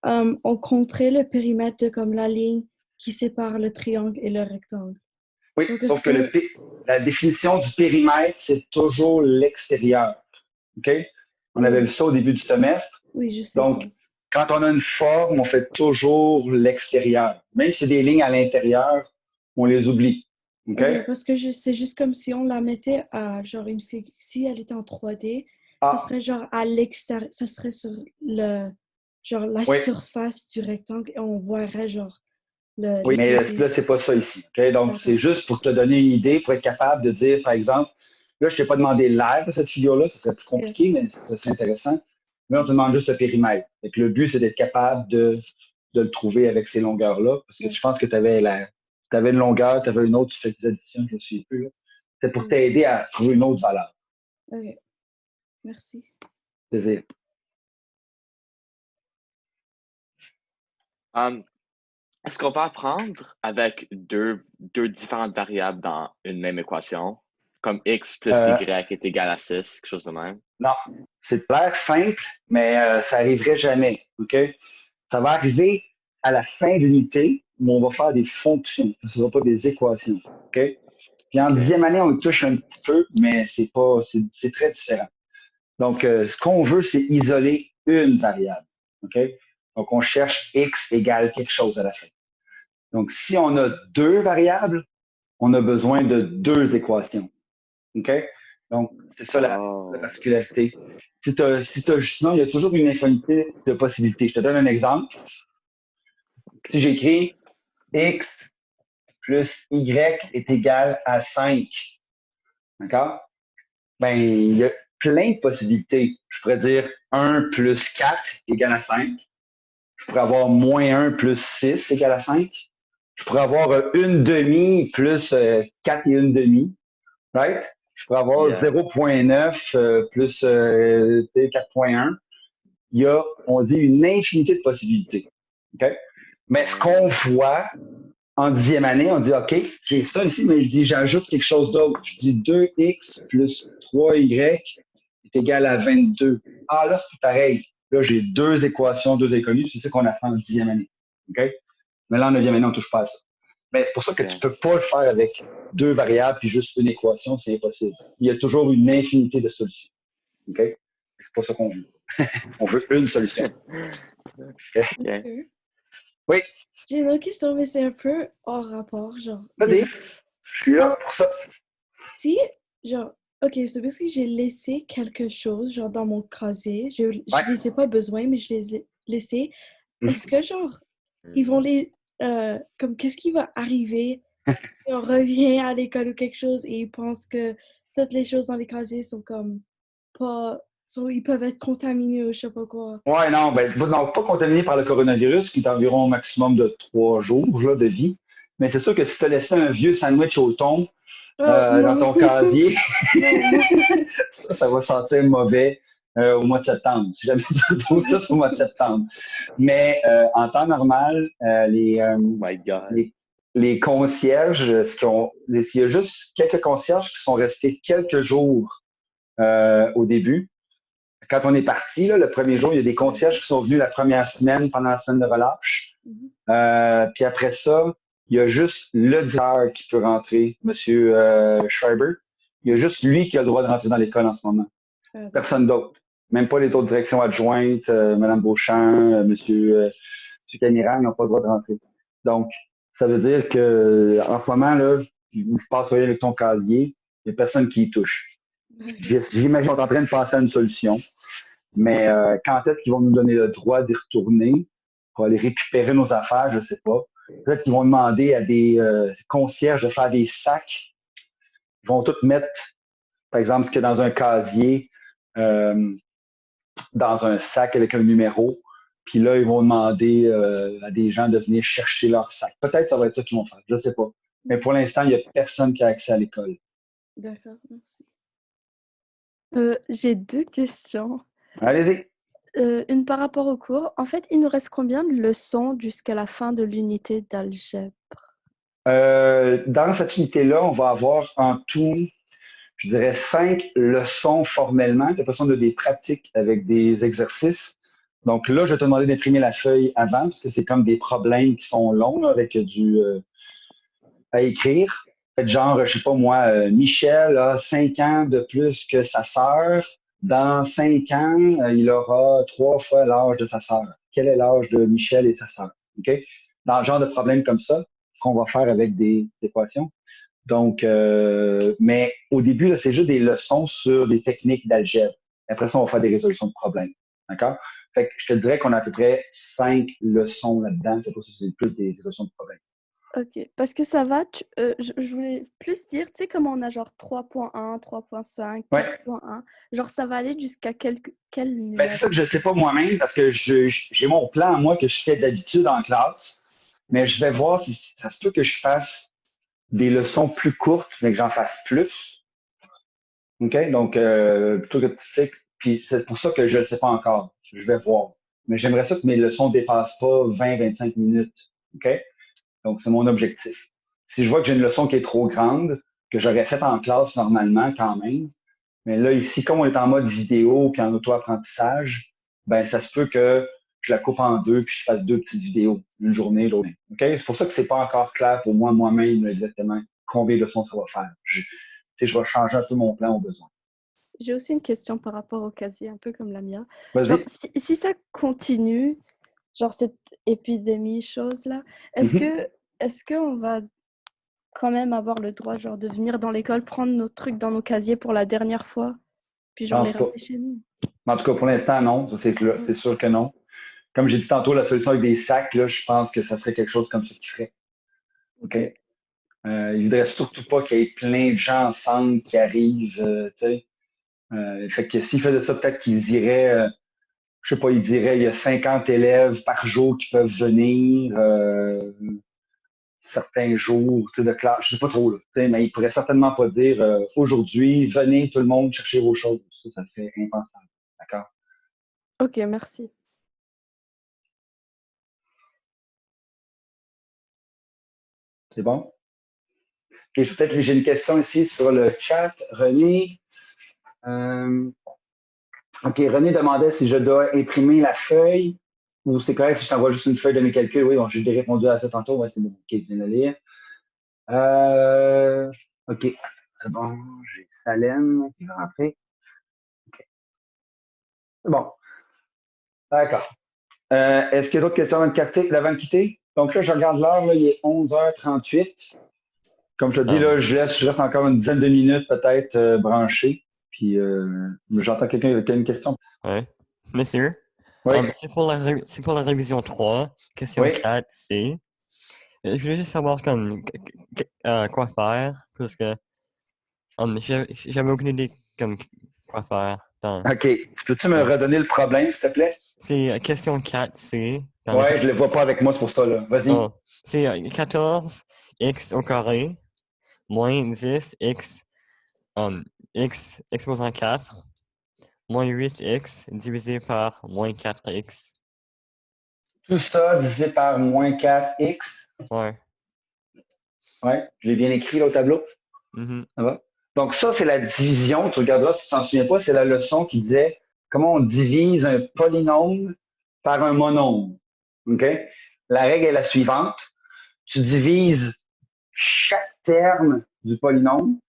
on compterait le périmètre de comme la ligne qui sépare le triangle et le rectangle. Oui, Donc, sauf que la définition du périmètre, c'est toujours l'extérieur. OK? On avait vu ça au début du semestre. Oui, je sais ça. Donc, quand on a une forme, on fait toujours l'extérieur. Même si c'est des lignes à l'intérieur, on les oublie. OK? Ok, parce que c'est juste comme si on la mettait à genre une figure. Si elle était en 3D, ça Ah, serait genre à l'extérieur, ça serait sur la oui, surface du rectangle et on verrait genre oui, les mais côtés. là, c'est pas ça ici. OK? Donc, c'est D'accord. juste pour te donner une idée, pour être capable de dire, par exemple, là, je ne t'ai pas demandé l'air de cette figure-là, ça serait plus compliqué, mais ça serait intéressant. Là, on te demande juste le périmètre. Et le but, c'est d'être capable de le trouver avec ces longueurs-là, parce que je pense que tu avais une longueur, tu avais une autre, tu fais des additions, je ne sais plus. C'est pour t'aider à trouver une autre valeur. Ok, merci. Plaisir. Est-ce qu'on va apprendre avec deux différentes variables dans une même équation, comme x plus y est égal à 6, quelque chose de même? Non, c'est l'air simple, mais ça n'arriverait jamais. OK? Ça va arriver à la fin de l'unité où on va faire des fonctions. Ce ne sera pas des équations. OK? Puis en 10e année, on le touche un petit peu, mais c'est très différent. Donc, ce qu'on veut, c'est isoler une variable. OK? Donc, on cherche x égale quelque chose à la fin. Donc, si on a deux variables, on a besoin de deux équations. OK? Donc, c'est ça la particularité. Sinon, il y a toujours une infinité de possibilités. Je te donne un exemple. Si j'écris x plus y est égal à 5, d'accord? Ben, il y a plein de possibilités. Je pourrais dire 1 plus 4 égale à 5. Je pourrais avoir moins 1 plus 6 égale à 5. Je pourrais avoir une demi plus 4 et une demi. Right? Je pourrais avoir 0,9 plus 4,1. Il y a, on dit, une infinité de possibilités. OK? Mais ce qu'on voit en 10e année, on dit, OK, j'ai ça ici, mais je dis, j'ajoute quelque chose d'autre. Je dis 2x plus 3y est égal à 22. Ah, là, c'est pareil. Là, j'ai deux équations, deux inconnues. C'est ça qu'on apprend en 10e année. OK? Mais là, en 9e année, on ne touche pas à ça. Mais c'est pour ça que tu ne peux pas le faire avec deux variables puis juste une équation, c'est impossible. Il y a toujours une infinité de solutions. OK? C'est pas ça qu'on veut. On veut une solution. Okay. Oui. J'ai une autre question, mais c'est un peu hors rapport, genre. Vas-y, je suis là pour ça. Si, genre, ok, c'est parce que j'ai laissé quelque chose, genre, dans mon casier. Je les ai pas besoin, mais je les ai laissés. Est-ce que, genre, ils vont comme, qu'est-ce qui va arriver si on revient à l'école ou quelque chose et ils pensent que toutes les choses dans les casiers sont comme ils peuvent être contaminés ou je sais pas quoi. Ouais, non, pas contaminé par le coronavirus, qui est environ au maximum de 3 jours là, de vie. Mais c'est sûr que si tu as laissé un vieux sandwich au thon dans ton casier, ça va sentir mauvais au mois de septembre. Si jamais tu retrouves ça, c'est au mois de septembre. Mais en temps normal, les concierges, il y a juste quelques concierges qui sont restés quelques jours au début. Quand on est parti, là, le premier jour, il y a des concierges qui sont venus la première semaine pendant la semaine de relâche. Puis après ça, il y a juste le directeur qui peut rentrer, M. Schreiber. Il y a juste lui qui a le droit de rentrer dans l'école en ce moment. Personne d'autre. Même pas les autres directions adjointes, Mme Beauchamp, M. Camiran, ils n'ont pas le droit de rentrer. Donc, ça veut dire que en ce moment, là, il se passe rien avec ton casier, il n'y a personne qui y touche. J'imagine qu'on est en train de penser à une solution. Mais quand est-ce qu'ils vont nous donner le droit d'y retourner pour aller récupérer nos affaires, je ne sais pas. Peut-être qu'ils vont demander à des concierges de faire des sacs. Ils vont tout mettre, par exemple, ce qu'il y a dans un casier, dans un sac avec un numéro. Puis là, ils vont demander à des gens de venir chercher leur sac. Peut-être que ça va être ça qu'ils vont faire, je ne sais pas. Mais pour l'instant, il n'y a personne qui a accès à l'école. D'accord, merci. J'ai deux questions. Allez-y. une par rapport au cours. En fait, il nous reste combien de leçons jusqu'à la fin de l'unité d'algèbre? Dans cette unité-là, on va avoir en tout, je dirais, 5 leçons formellement. Puis après ça, on a des pratiques avec des exercices. Donc là, je vais te demander d'imprimer la feuille avant, parce que c'est comme des problèmes qui sont longs, là, avec à écrire. Fait genre, je sais pas moi, Michel a 5 ans de plus que sa sœur. Dans 5 ans, il aura 3 fois l'âge de sa sœur. Quel est l'âge de Michel et sa sœur? OK? Dans le genre de problème comme ça, qu'on va faire avec des équations. Donc, mais au début, là, c'est juste des leçons sur des techniques d'algèbre. Après ça, on va faire des résolutions de problèmes. D'accord? Fait que je te dirais qu'on a à peu près 5 leçons là-dedans. C'est pas si c'est plus des résolutions de problèmes. Ok, parce que ça va, je voulais plus dire, tu sais, comme on a genre 3.1, 3.5, Ouais. 4.1, genre ça va aller jusqu'à quel Ben, numéro? c'est ça que je ne sais pas moi-même parce que j'ai mon plan, moi, que je fais d'habitude en classe. Mais je vais voir si ça se peut que je fasse des leçons plus courtes, mais que j'en fasse plus. OK? Donc, plutôt que tu sais, puis c'est pour ça que je ne le sais pas encore. Je vais voir. Mais j'aimerais ça que mes leçons ne dépassent pas 20-25 minutes. OK? Donc, c'est mon objectif. Si je vois que j'ai une leçon qui est trop grande, que j'aurais faite en classe normalement quand même, mais là, ici, comme on est en mode vidéo puis en auto-apprentissage, ben ça se peut que je la coupe en deux puis je fasse 2 petites vidéos, une journée, l'autre. OK? C'est pour ça que c'est pas encore clair pour moi, moi-même, exactement combien de leçons ça va faire. Tu sais, je vais changer un peu mon plan au besoin. J'ai aussi une question par rapport au casier, un peu comme la mienne. Genre, Vas-y. si ça continue, genre cette épidémie chose-là, Mhm. est-ce qu'on va quand même avoir le droit genre de venir dans l'école, prendre nos trucs dans nos casiers pour la dernière fois, puis Je genre les pense pas. ramener chez nous? En tout cas, pour l'instant, non. Ça, c'est sûr que non. Comme j'ai dit tantôt, la solution avec des sacs, là, je pense que ça serait quelque chose comme ça qui ferait. OK? Ok. Il voudrait surtout pas qu'il y ait plein de gens ensemble qui arrivent, tu sais. Fait que s'il faisait ça, peut-être qu'ils iraient, je sais pas, il dirait il y a 50 élèves par jour qui peuvent venir certains jours de classe. Je sais pas trop, là, mais il pourrait certainement pas dire aujourd'hui, venez tout le monde chercher vos choses. Ça serait impensable. D'accord? Ok, merci. C'est bon? OK, j'ai une question ici sur le chat. René. OK, René demandait si je dois imprimer la feuille ou c'est correct si je t'envoie juste une feuille de mes calculs. Oui, bon, j'ai répondu à ça tantôt. Ouais, c'est bon. OK, je viens de le lire. OK, c'est bon. J'ai Salem qui va rentrer. OK, c'est bon. D'accord. Est-ce qu'il y a d'autres questions avant de quitter? Donc là, je regarde l'heure, là, il est 11h38. Comme je te dis, là, je reste encore une dizaine de minutes peut-être branché. Puis j'entends quelqu'un qui a une question. Ouais. Monsieur, Oui, c'est pour la révision 3, question oui. 4, C. Je voulais juste savoir comme, quoi faire, parce que j'avais aucune idée comme quoi faire. OK. Peux-tu me redonner le problème, s'il te plaît? C'est question 4C. Ouais, je ne le vois pas avec moi, c'est pour ça, là. Vas-y. C'est 14x au carré moins 10x x exposant 4 moins 8x divisé par moins 4x. Tout ça divisé par moins 4x. Ouais. Ouais, je l'ai bien écrit là, au tableau. Mm-hmm. Ça va? Donc ça, c'est la division. Tu regarderas si tu t'en souviens pas, c'est la leçon qui disait comment on divise un polynôme par un monôme. OK? La règle est la suivante. Tu divises chaque terme du polynôme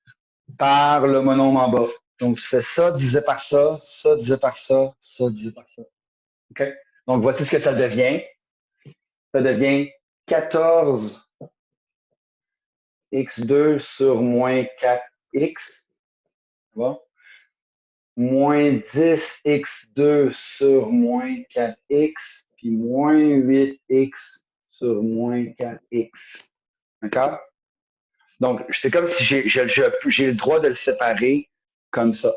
par le monôme en bas. Donc, tu fais ça divisé par ça, ça divisé par ça, ça divisé par ça. OK? Donc, voici ce que ça devient. Ça devient 14 x2 sur moins 4x. Bon. Moins 10x2 sur moins 4x, puis moins 8x sur moins 4x. D'accord? Donc, c'est comme si j'ai le droit de le séparer comme ça.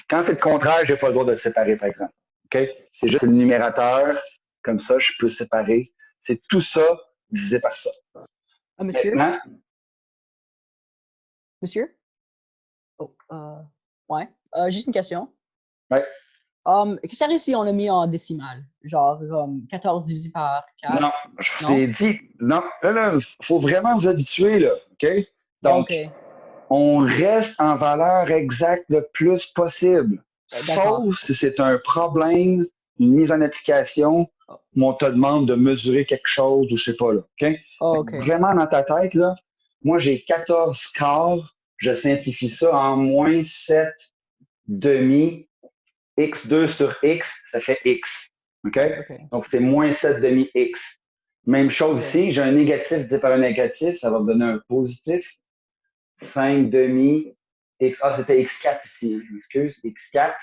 Quand c'est le contraire, j'ai pas le droit de le séparer, par exemple. OK? C'est juste le numérateur. Comme ça, je peux séparer. C'est tout ça divisé par ça. Ah, monsieur? Maintenant, Monsieur? Oh, ouais. Juste une question. ouais. Qu'est-ce qui arrive si on l'a mis en décimale? Genre, 14 divisé par 4? Non, je vous Non? ai dit, non, là, faut vraiment vous habituer, là, OK? Donc, OK. on reste en valeur exacte le plus possible, D'accord. sauf si c'est un problème, une mise en application, où on te demande de mesurer quelque chose ou je sais pas, là, OK? Oh, OK. Vraiment dans ta tête, là, moi, j'ai 14 quarts, je simplifie ça en moins 7 demi, x2 sur x, ça fait x, OK? OK. Donc, c'est moins 7 demi x. Même chose OK. ici, j'ai un négatif divisé par un négatif, ça va me donner un positif. 5 demi x. Ah, c'était x4 ici, hein, je m'excuse. x4,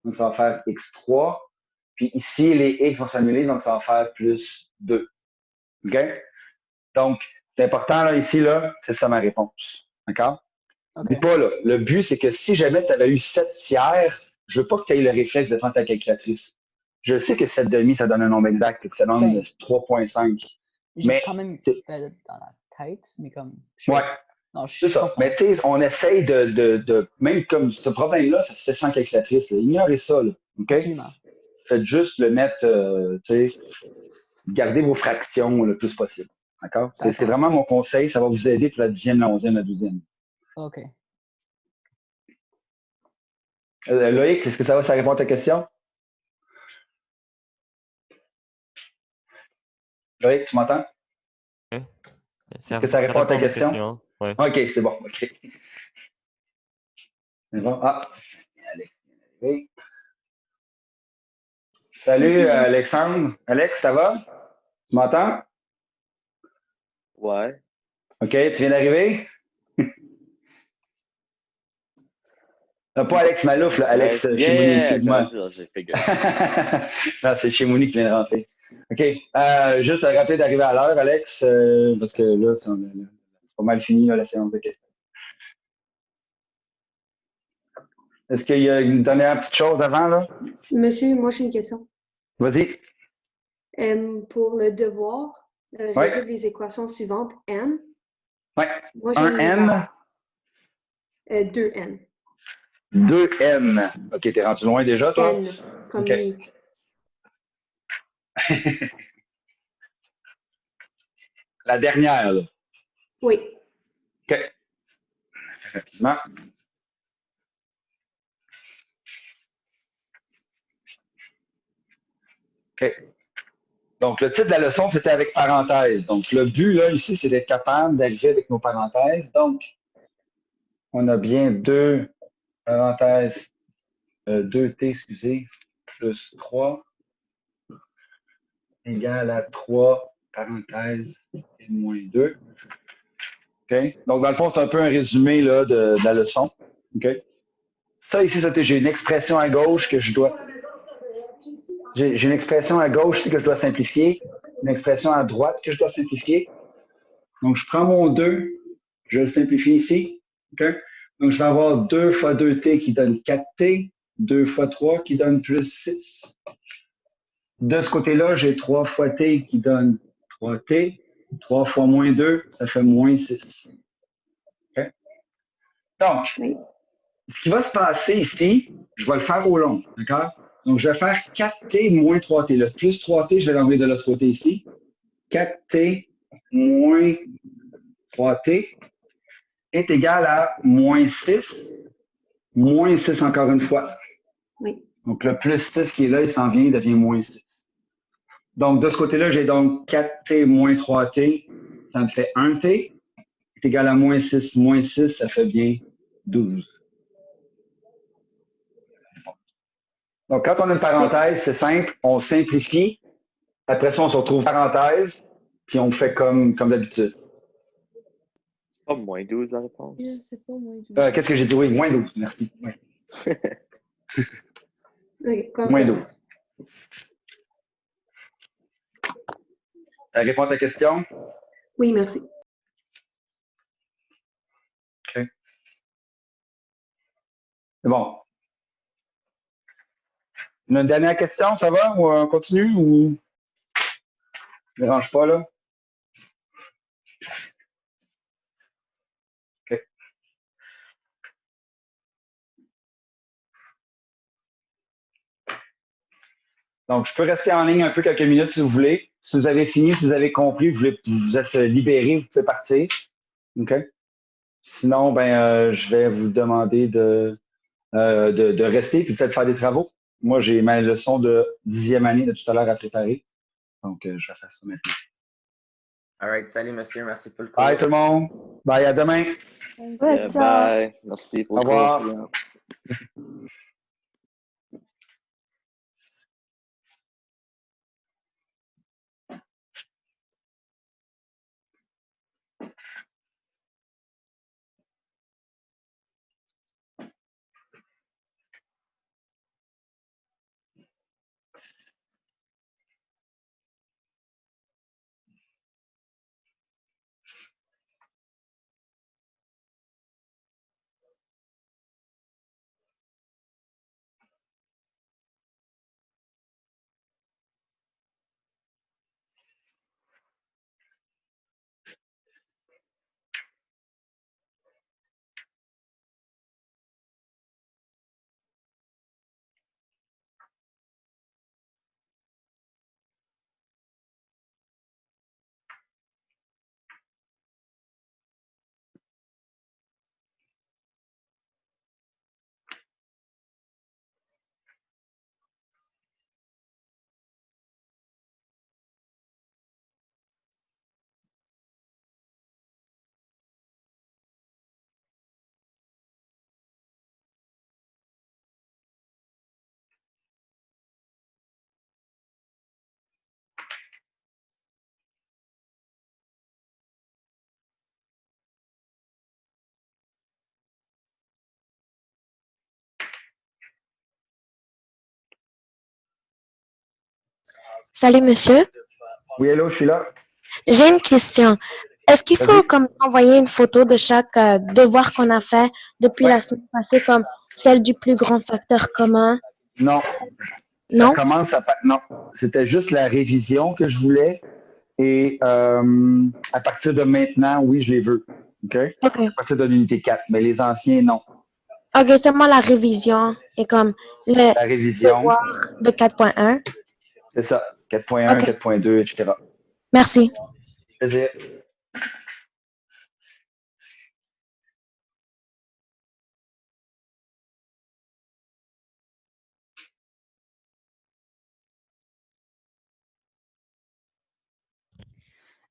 donc ça va faire x3. Puis ici, les x vont s'annuler, donc ça va faire plus 2. OK? Donc, c'est important, là, ici, là, c'est ça ma réponse. D'accord? OK. N'oublie pas, là, le but, c'est que si jamais tu avais eu 7 tiers, je veux pas que tu aies le réflexe de prendre ta calculatrice. Je sais que 7 demi, ça donne un nombre exact, que ça donne Ben, 3,5. j'ai Mais, quand même c'est- fait dans la tête, mais comme... ouais, Non, c'est je ça. comprends. Mais tu sais, on essaye même comme ce problème-là, ça se fait sans calculatrice. Là. Ignorez ça, là. OK? Absolument. Faites juste le mettre, tu sais, gardez vos fractions le plus possible. D'accord? C'est D'accord. vraiment mon conseil. Ça va vous aider pour la 10e, la 11e, la 12e. OK. Loïc, est-ce que ça répond à ta question? Loïc, tu m'entends? Hein? Est-ce que ça répond à ta répond à ma question? question. Ouais. OK, c'est bon. OK. C'est bon. Ah, Alex. Oui. Salut, Monsieur Jean. Alexandre. Alex, ça va? Tu m'entends? Ouais. OK, tu viens d'arriver? Pas Alex Malouf, là, Alex Chimouni, J'allais excuse-moi. dire, j'ai figure. Non, c'est Chimouni qui vient de rentrer. OK. Juste te rappeler d'arriver à l'heure, Alex, parce que là, c'est pas mal fini, là, la séance de questions. Est-ce qu'il y a une dernière petite chose avant, là? Monsieur, moi j'ai une question. Vas-y. Pour le devoir, résoudre les équations suivantes, n. Ouais. Moi j'ai Un une N, valeur. 2n. 2N. OK, t'es rendu loin déjà, toi? N, comme OK. ni. La dernière, là. Oui. OK. Rapidement. OK. Donc, le titre de la leçon, c'était avec parenthèses. Donc, le but, là, ici, c'est d'être capable d'arriver avec nos parenthèses. Donc, on a bien 2 parenthèses, 2t, excusez, plus 3 égale à 3 parenthèses et moins 2. OK? Donc, dans le fond, c'est un peu un résumé là, de la leçon. OK? Ça, ici, j'ai une expression à gauche que je dois. J'ai une expression à gauche ici que je dois simplifier, une expression à droite que je dois simplifier. Donc, je prends mon 2, je le simplifie ici. OK? Donc, je vais avoir 2 fois 2t qui donne 4t, 2 fois 3 qui donne plus 6. De ce côté-là, j'ai 3 fois t qui donne 3t. 3 fois moins 2, ça fait moins 6. OK? Donc, ce qui va se passer ici, je vais le faire au long. D'accord? Donc, je vais faire 4t moins 3t. Le plus 3t, je vais l'enlever de l'autre côté ici. 4t moins 3t est égal à moins 6, moins 6 encore une fois. Oui. Donc, le plus 6 qui est là, il s'en vient, il devient moins 6. Donc, de ce côté-là, j'ai donc 4t moins 3t, ça me fait 1t, est égal à moins 6, ça fait bien 12. Donc, quand on a une parenthèse, c'est simple, on simplifie, après ça, on se retrouve parenthèse, puis on fait comme d'habitude. Pas moins 12 la réponse. C'est pas moins 12. Qu'est-ce que j'ai dit? Oui, moins 12, merci. Oui. Okay, Moins 12. Ça répond à ta question? Oui, merci. OK. C'est bon. Une dernière question, ça va? Ou on continue? Ou ne dérange pas, là? OK. Donc, je peux rester en ligne un peu quelques minutes si vous voulez. Si vous avez fini, si vous avez compris, vous êtes libéré, vous pouvez partir. OK? Sinon, je vais vous demander de rester puis peut-être faire des travaux. Moi, j'ai ma leçon de 10e année de tout à l'heure à préparer. Donc, je vais faire ça maintenant. All right. Salut, monsieur. Merci pour le cours. Bye tout le monde. Bye, à demain. Ouais, ciao. Bye. Merci pour Au le cours. revoir. Salut, monsieur. Oui, hello, je suis là. J'ai une question. Est-ce qu'il faut Vas-y. comme envoyer une photo de chaque devoir qu'on a fait depuis Ouais. la semaine passée, comme celle du plus grand facteur commun? Non. Non? Ça commence à... Non. C'était juste la révision que je voulais. Et à partir de maintenant, oui, je les veux. OK? OK. À partir de l'unité 4. Mais les anciens, non. OK, seulement la révision et comme le La révision, devoir de 4.1. c'est ça. 4.1, OK. 4.2, etc. Merci. Plaisir.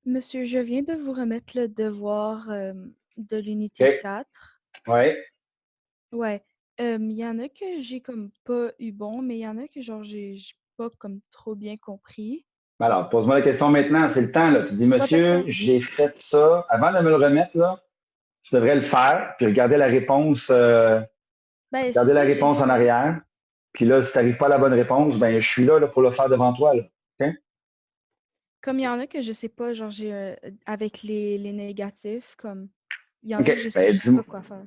Monsieur, je viens de vous remettre le devoir de l'unité OK. 4. Ouais. Ouais. Il y en a que j'ai comme pas eu bon, mais il y en a que genre j'ai pas comme trop bien compris. Alors, pose-moi la question maintenant. C'est le temps, là. Tu dis, Ouais, monsieur, d'accord. j'ai fait ça. Avant de me le remettre, là, tu devrais le faire, puis regarder la réponse, Ben, c'est regarder la ça, j'ai réponse en fait. arrière. Puis là, si tu n'arrives pas à la bonne réponse, je suis là, pour le faire devant toi. Là. OK? Comme il y en a que je sais pas, genre j'ai avec les négatifs, comme il y en a OK. que je sais juste Dis-moi. pas quoi faire.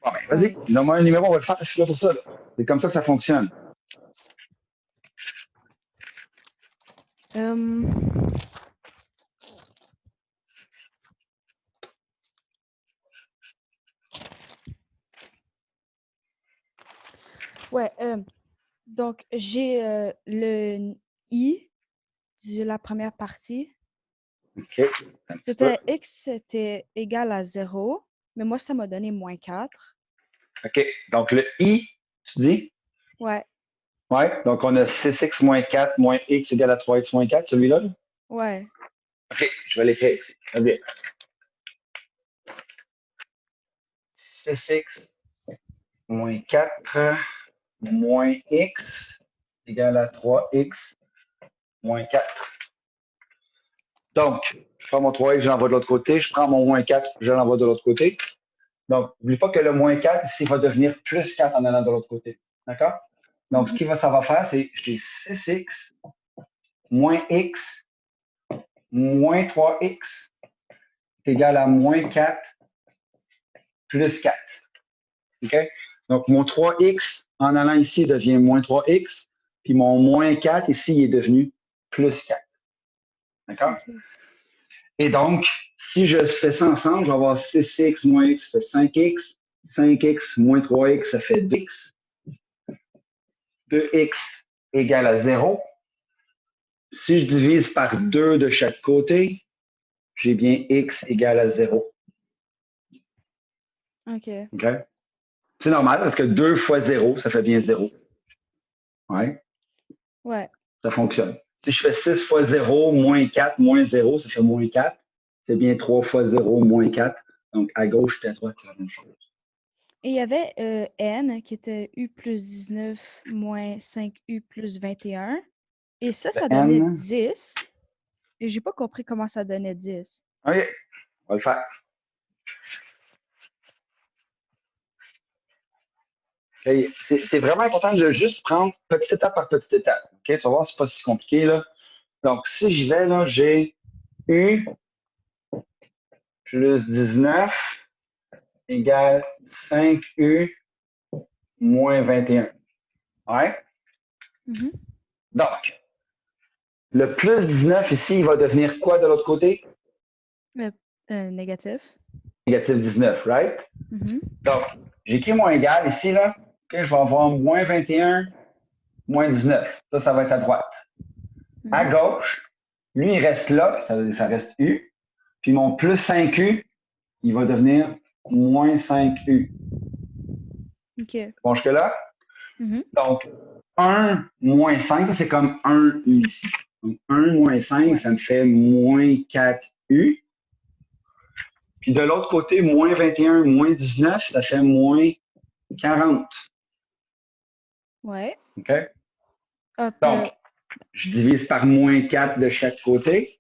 Bon, vas-y, Ouais. donne-moi un numéro, on va le faire. Je suis là pour ça. Là. C'est comme ça que ça fonctionne. Ouais, donc j'ai le I de la première partie. OK. Un petit peu. C'était égal à 0, mais moi, ça m'a donné -4. OK. Donc, le I, tu dis? Ouais, Ouais. Donc, on a 6x moins 4 moins x égale à 3x moins 4, celui-là. Là? ouais. OK. Je vais l'écrire ici. Très bien. 6x moins 4 moins x égale à 3x moins 4. Donc, je prends mon 3x, je l'envoie de l'autre côté. Je prends mon moins 4, je l'envoie de l'autre côté. Donc, n'oublie pas que le moins 4 ici va devenir plus 4 en allant de l'autre côté. D'accord? Donc, ce que ça va faire, c'est j'ai 6x moins x moins 3x est égal à moins 4 plus 4. OK? Donc, mon 3x en allant ici devient moins 3x, puis mon moins 4 ici est devenu plus 4. D'accord? OK. Et donc, si je fais ça ensemble, je vais avoir 6x moins x, ça fait 5x. 5x moins 3x, ça fait 2x. 2x égale à 0. Si je divise par 2 de chaque côté, j'ai bien x égale à 0. OK. OK? C'est normal parce que 2 fois 0, ça fait bien 0. Ouais, Ouais. ça fonctionne. Si je fais 6 fois 0, moins 4, moins 0, ça fait moins 4. C'est bien 3 fois 0, moins 4. Donc, à gauche et à droite, c'est la même chose. Et il y avait n qui était u plus 19 moins 5u plus 21. Et ça donnait n. 10. Et j'ai pas compris comment ça donnait 10. OK, on va le faire. Okay. C'est vraiment important de juste prendre petite étape par petite étape. Okay? Tu vas voir, c'est pas si compliqué, là. Donc, si j'y vais, là, j'ai U plus 19 égale 5U moins 21. Ouais? Mhm. Donc, le plus 19 ici, il va devenir quoi de l'autre côté? Négatif. Négatif 19, right? Mhm. Donc, j'écris moins égal ici, là. Okay, je vais avoir moins 21, moins 19. Ça va être à droite. À gauche, lui, il reste là, ça reste U. Puis mon plus 5U, il va devenir moins 5U. OK. Bon, jusque-là? Mhm. Donc, 1 moins 5, ça c'est comme 1 U ici. Donc, 1 moins 5, ça me fait moins 4U. Puis de l'autre côté, moins 21, moins 19, ça fait moins 40. Ouais. OK? Donc, je divise par moins 4 de chaque côté.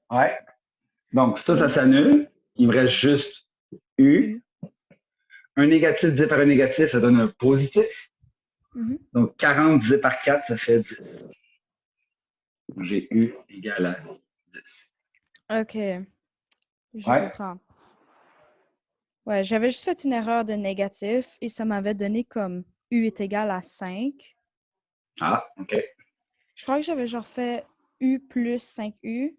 Ouais. Donc, ça s'annule. Il me reste juste U. Un négatif divisé par un négatif, ça donne un positif. Donc, 40 divisé par 4, ça fait 10. J'ai U égale à 10. OK. Je comprends. Ouais, j'avais juste fait une erreur de négatif et ça m'avait donné comme U est égal à 5. Ah, OK. Je crois que j'avais genre fait U plus 5U.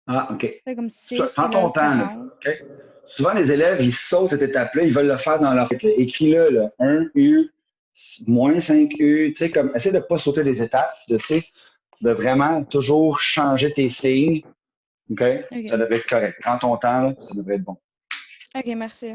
Ah, OK. Fait comme 6 Prends et là, ton temps, là. 40. OK? Souvent, les élèves, ils sautent cette étape-là, ils veulent le faire dans leur tête. Écris-le, là. 1U, moins 5U. Tu sais, comme, essaie de ne pas sauter des étapes, de vraiment toujours changer tes signes. OK? Ça devrait être correct. Prends ton temps, là, ça devrait être bon. OK, merci.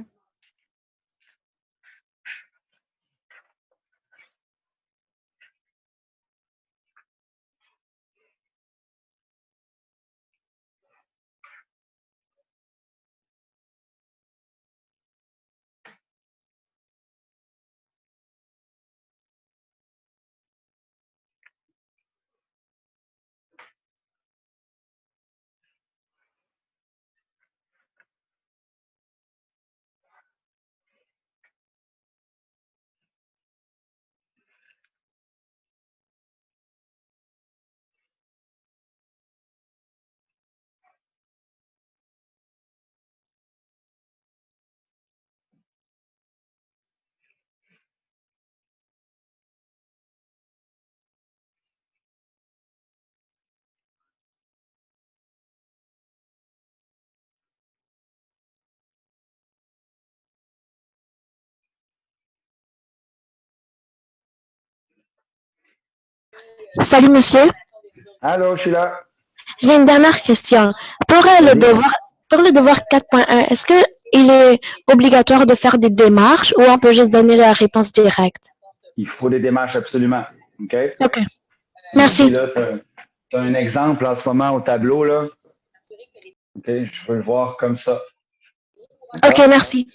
Salut, monsieur. Allô, je suis là. J'ai une dernière question. Pour le devoir 4.1, est-ce qu'il est obligatoire de faire des démarches ou on peut juste donner la réponse directe? Il faut des démarches absolument. OK? OK. Merci. Là, tu as un exemple en ce moment au tableau, là. OK, je veux le voir comme ça. OK, merci.